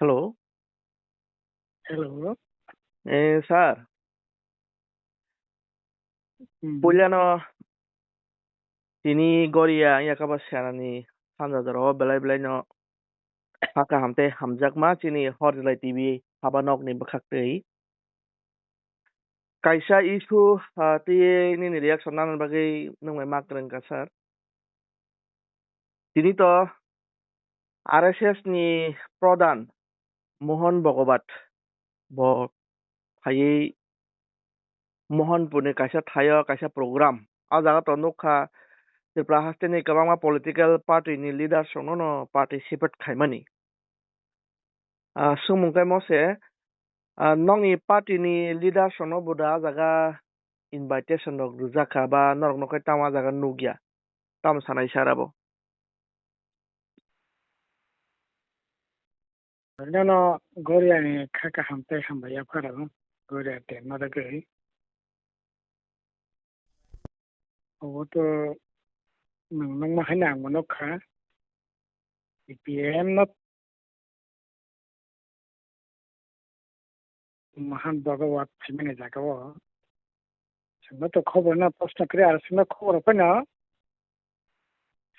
Hello, Hello. sir. Pulyano tini Goria yakaba shanani Sanjadaro belai belai no haka hamte hamjak ma chini horjlai TV habanok ni bakhakte kaisa isu ti ni reaction nan bagai nungmai makreng ka sir. Tini to RSS ni Pradhan Mohan Bhagavat bo phai Mohanpur ni kaisa thayo kaisa program a jaga to nukha Tripura hasteni kabangma political party ni leader no participate khaimani. Sumungkai mose nongi party ni leader no buda jaga invitation rok rujaka ba norok nokai tama jaga nugya. Tam sanai sarabo. No, Goria ni kaka hamte hambaya karo. Goria te madagari. O to nang mahanang monokha. IPM not Mohan Bhagavat Chimene Jagawa. Sing to cover na post na kriya sing na cover pa na.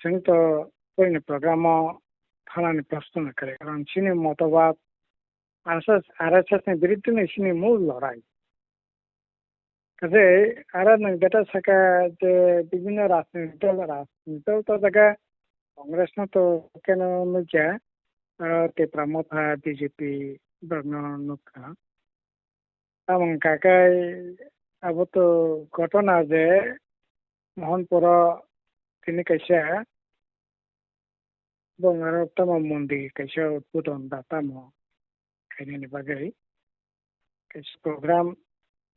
Sing to pwede programa thala ni post na kare. Karon chini motobat RSS ni biruddhe ni chini mul lorai. Kasi ara nang data saka je bibhinna rajnito to jaga Congress na to keno nukya te pramotha BJP berno nukha amang kakai abo to ঘটনা je Mohanpura tini kaisa bongaro tama mundi kaisa utbodhon datamo kaini ni bagai kaisa program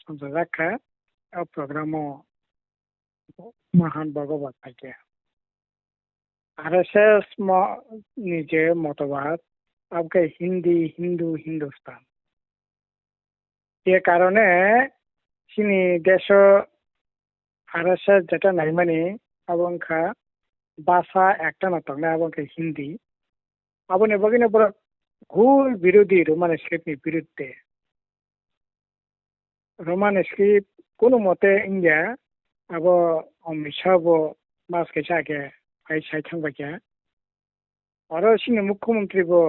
sanjaka a programo Mohan Bhagavat থাকে RSS নিজে মতবাদ आपके हिंदी हिंदू हिंदुस्तान ये कारण सिनी देश RSS जेटा नहीं मानी अब उनका भाषा एकटा न तंगना अब उनके हिंदी अब उन्हें बगिने पर घूल विरोधी रोमान स्क्रिप्ट नि विरुद्धे रोमान स्क्रिप्ट कोनो मते इंडिया अब अमित वो मास के जाके आई साइथंग बजा और सिनी मुख्यमंत्री वो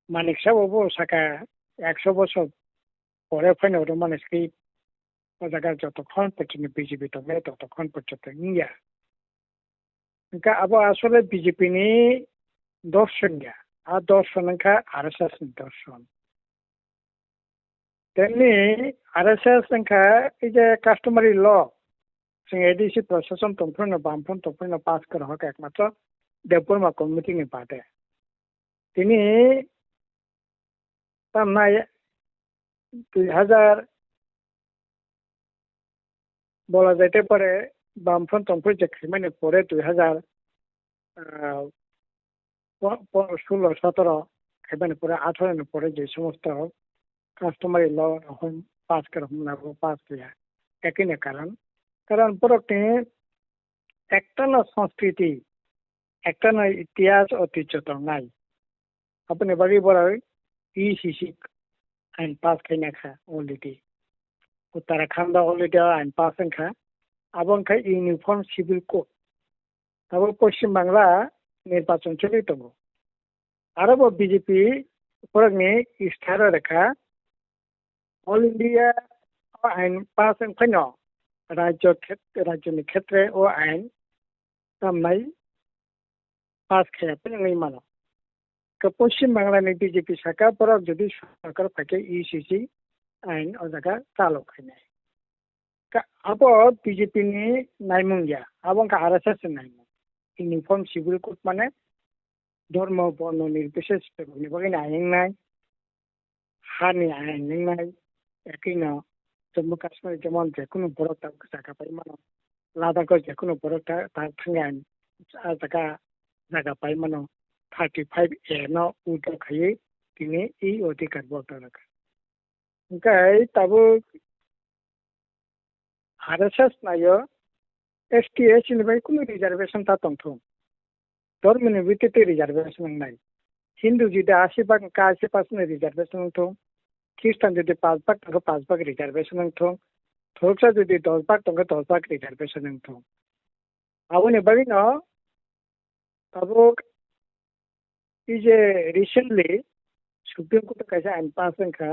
मानिक साहब साका 100 বছর পরে ফাইনাল রোমান স্ক্রিপ্ট জায়গা যতক্ষণ পর্যন্ত বিজেপি তবে ততক্ষণ পর্যন্ত ইন্ডিয়া ఇంకా अब আসলে বিজেপি নি দর্শন গিয়া আর দর্শন ఇంకా RSS নি দর্শন তেমনি RSS ఇంకా এই যে কাস্টমারি ল जों एडिसि प्रशासन तंफ्रनो बामफ्रन तंफ्रनो पास कर हक एकमात्र देवबर्मा कमिटी नि बादे তিনি তামনায় 2000 বলা যেতে পারে বামফ্রন্ট তন্ত্র যে খাইমানে পরে 2016-17 খাইমানে পরে 18 পরে যে সমস্ত কাস্টমারি ল এখন পাস করা পাস কিয়া একই না কারণ পরকে একটা না সংস্কৃতি একটা না ইতিহাস ঐতিহ্য তো নাই আপনি বাড়ি বড় ইসিসি আইন পাস খাইনা খা অলরেডি उत्तराखंड अलरेडी आइन पास खा अब यूनिफर्म सिविल कोड अब पश्चिम बांगला निर्वाचन चलित और बीजेपी फरकनी इस्तार रेखा ऑल इंडिया आइन पास फैनो राज्य क्षेत्र वो आइन तमनाई पास खाया नहीं मानो पश्चिम बांगला बीजेपी शाखा फरक जदि सरकार फाके इसिसि आइन और जगह चालू खाई अब बीजेपी नि नाइमुंगिया अब उनका RSS नाइमुंग यूनिफॉर्म सिविल कोड माने धर्म वर्ण निर्विशेष बगैन आयेंनाय हानि आयेंनाय एकिनो जम्मू काश्मीर जेमन जेकुनो बरक जागा पाइ मानो लादाख जेकुनो बरक थांगा जागा पाइ मानो 35A न उदो खाई तिनि ई अधिकार बर्तन ओंखाय ताबो RSS नायो ST/SC निफ्राय कुनु रिजार्वेशन ता दंथ धर्मनि भित्तिते रिजार्वेशन नाय হিন্দু যদি 80% রিজার্ভেশন থং খ্রিস্টান যদি 5 ভাগ থাকে 5 ভাগ রিজার্ভেশন থং থরকসা যদি 10 ভাগ থাকে 10 ভাগ রিজার্ভেশন থং আবনি bagino tabo এই যে রিসেন্টলি সুপ্রিম কোর্ট কাছে আইন পাস খা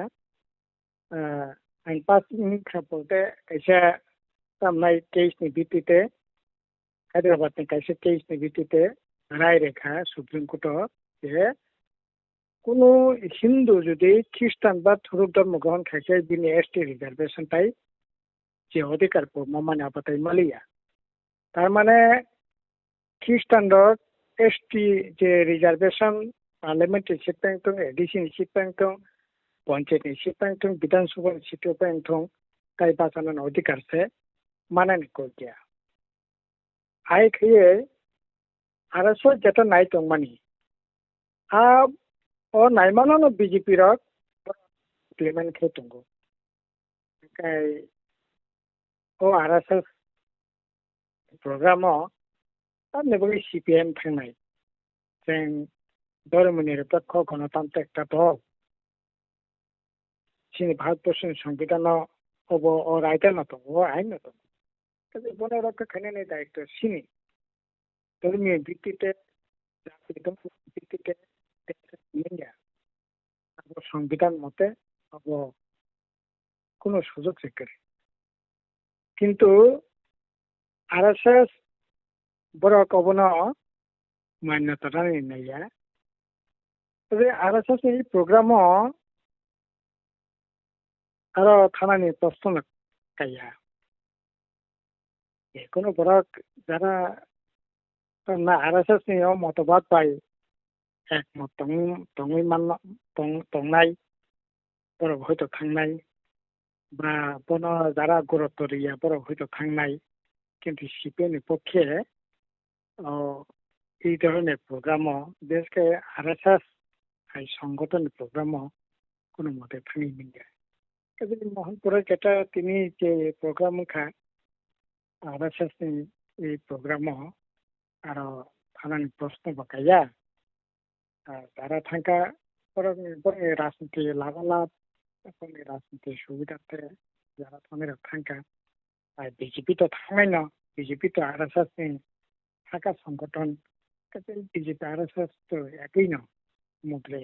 আইন পাস খাপতে কাছে সামলাই কেস নি ভিত্তিতে হায়দ্রাবাদ নি কাছে কেস নি ভিত্তিতে রায় রেখা সুপ্রিম কোর্ট যে কোনো হিন্দু যদি খ্রিস্টান বা থুরুক ধর্ম গ্রহণ খাইছে যিনি এসটি রিজার্ভেশন তাই যে অধিকার মানে আপাতাই মালিয়া তার মানে খ্রিস্টানরা এসটি যে রিজার্ভেশন পার্লামেন্টের seat Pangthong ADC seat Pangthong panchayat seat Pangthong বিধানসভা সিট প্যাংথং তাই বাঁচানোর অধিকার সে মানানি করতিয়া আই খেয়ে আরো যেটা নাই তংমানি আ ও নাইমানো বিজেপি রক ইমপ্লিমেন্ট খেয়ে তঙ্গো ও আরএসএস প্রোগ্রামও nebagi CPM থাকনাই जों ধর্মনিরপেক্ষ গণতান্ত্রিক একটা দল চীন ভারতবর্ষের সংবিধানও হব ও রায়দান তো ও আইন তো কিন্তু বনে রক্ষা খানে দায়িত্ব চিনি ধর্মীয় ভিত্তিতে জাতিগত ভিত্তিতে নিয়ে সংবিধান মতে হব কোনো সুযোগ শিকারে কিন্তু আরএসএস বড় কবন মান্যতা নিয়ে তবে আরএসএস এই প্রোগ্রাম আরো থানানি প্রশ্ন কাইয়া কোনো বড় যারা না আরএসএস নিয়ে মতবাদ পাই একমত তংই মান তংনাই বড় হয়তো থাকনাই বা বন যারা গুরুত্ব রিয়া বড় হয়তো থাকনাই কিন্তু সিপিএমের পক্ষে এই ধরনের প্রোগ্রামও দেশকে আরএসএস এই সংগঠনের প্রোগ্রামও কোনো মতে থাকি মিলে মোহনপুরের যেটা তিনি যে প্রোগ্রাম খা আরএসএস এই প্রোগ্রামও আরো থানানি প্রশ্ন বাকাইয়া তারা থাকা রাজনীতি লাভালাভ রাজনীতি সুবিধাতে যারা থামের থাকা আর বিজেপি তো থাকাই না বিজেপি তো আরএসএস নি থাকা সংগঠন বিজেপি আরএসএস তো একই না মুদ্রে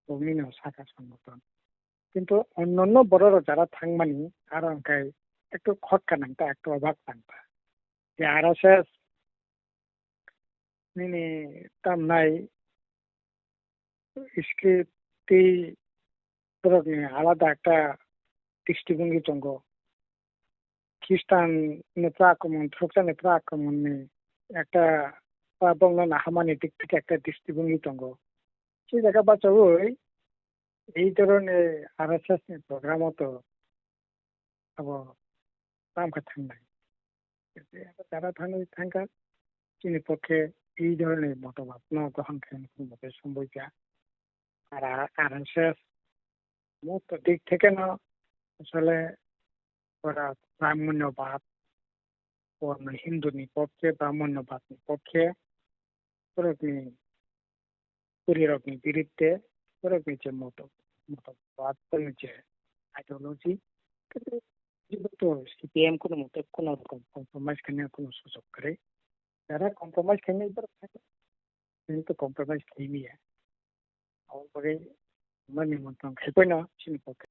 অগ্নিন শাখা সংগঠন কিন্তু অন্যান্য বড় যারা থাকমানি আর অঙ্কায় একটু খটকা নাংতা একটু অবাক নাংতা যে আরএসএস নিনি তাম নাই স্ক্রিপ্টি আলাদা একটা দৃষ্টিভঙ্গি তঙ্গ খ্রিস্টান নেতা আক্রমণ থ্রকসা নেতা আক্রমণ একটা বঙ্গন হামানি দিক থেকে একটা দৃষ্টিভঙ্গি তঙ্গ সেই জায়গা বাঁচাবো এই ধরনের আরএসএস প্রোগ্রাম তো তামকা থাকনাই যারা থাকা চিনি পক্ষে এই ধরনের মতবাদ ন গ্রহণ করেন কোনো মতে সম্ভবিকা আর আরএসএস মুক্ত দিক থেকে না আসলে ওরা ব্রাহ্মণ্যবাদ হিন্দুনি পক্ষে ব্রাহ্মণ্যবাদনি পক্ষে পরিরকম বিরুদ্ধে যে মতবাদ যে আইডিওলজি কিন্তু যেহেতু সিপিএম কোনো মতে কোনো রকম কম্প্রোমাইজ খানে কোনো সুযোগ করে যারা কম্প্রোমাইজ খানে এবার থাকে তিনি তো কম্প্রোমাইজ খেয়ে নিয়ে আমার পরে আমার নিমন্ত্রণ খেপে না চিনি পক্ষে